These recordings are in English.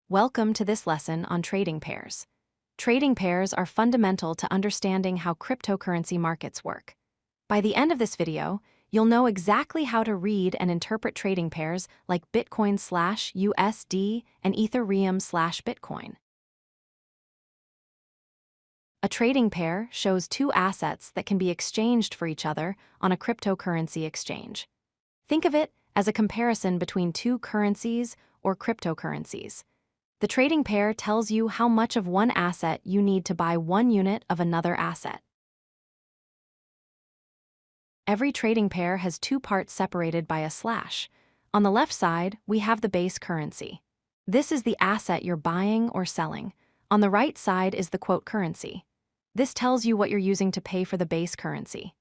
Welcome to this lesson on trading pairs. Trading pairs are fundamental to understanding how cryptocurrency markets work. By the end of this video, you'll know exactly how to read and interpret trading pairs like Bitcoin/USD and Ethereum/Bitcoin. A trading pair shows two assets that can be exchanged for each other on a cryptocurrency exchange. Think of it as a comparison between two currencies or cryptocurrencies. The trading pair tells you how much of one asset you need to buy 1 unit of another asset. Every trading pair has two parts separated by a slash. On the left side, we have the base currency. This is the asset you're buying or selling. On the right side is the quote currency. This tells you what you're using to pay for the base currency.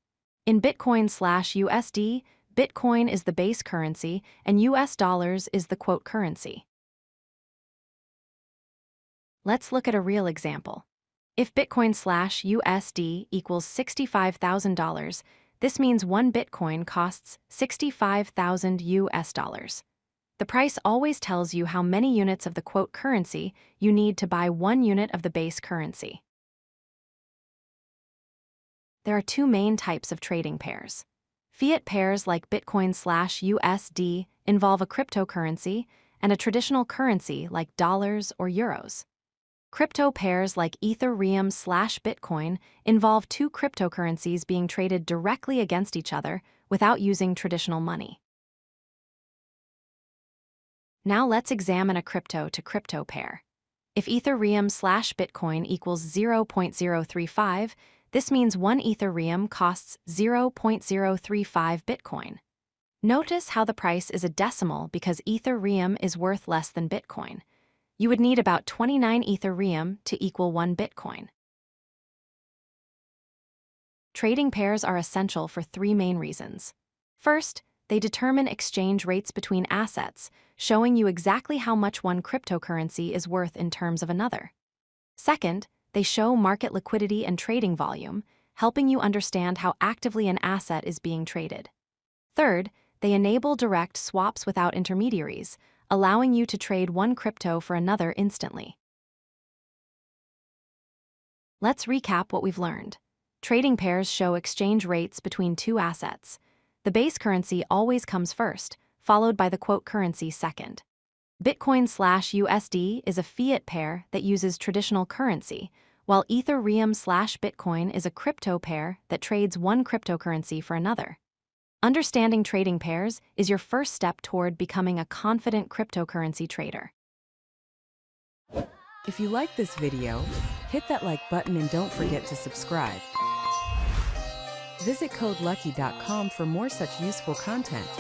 In Bitcoin/USD, Bitcoin is the base currency and US dollars is the quote currency. Let's look at a real example. If Bitcoin/USD equals $65,000, this means 1 Bitcoin costs 65,000 US dollars. The price always tells you how many units of the quote currency you need to buy 1 unit of the base currency. There are two main types of trading pairs. Fiat pairs like Bitcoin/USD involve a cryptocurrency and a traditional currency like dollars or euros. Crypto pairs like Ethereum/Bitcoin involve two cryptocurrencies being traded directly against each other without using traditional money. Now let's examine a crypto-to-crypto pair. If Ethereum/Bitcoin equals 0.035, this means 1 Ethereum costs 0.035 Bitcoin. Notice how the price is a decimal because Ethereum is worth less than Bitcoin. You would need about 29 Ethereum to equal 1 Bitcoin. Trading pairs are essential for three main reasons. First, they determine exchange rates between assets, showing you exactly how much one cryptocurrency is worth in terms of another. Second, they show market liquidity and trading volume, helping you understand how actively an asset is being traded. Third, they enable direct swaps without intermediaries, allowing you to trade one crypto for another instantly. Let's recap what we've learned. Trading pairs show exchange rates between two assets. The base currency always comes first, followed by the quote currency second. Bitcoin/USD is a fiat pair that uses traditional currency, while Ethereum/Bitcoin is a crypto pair that trades one cryptocurrency for another. Understanding trading pairs is your first step toward becoming a confident cryptocurrency trader. If you like this video, hit that like button and don't forget to subscribe. Visit codelucky.com for more such useful content.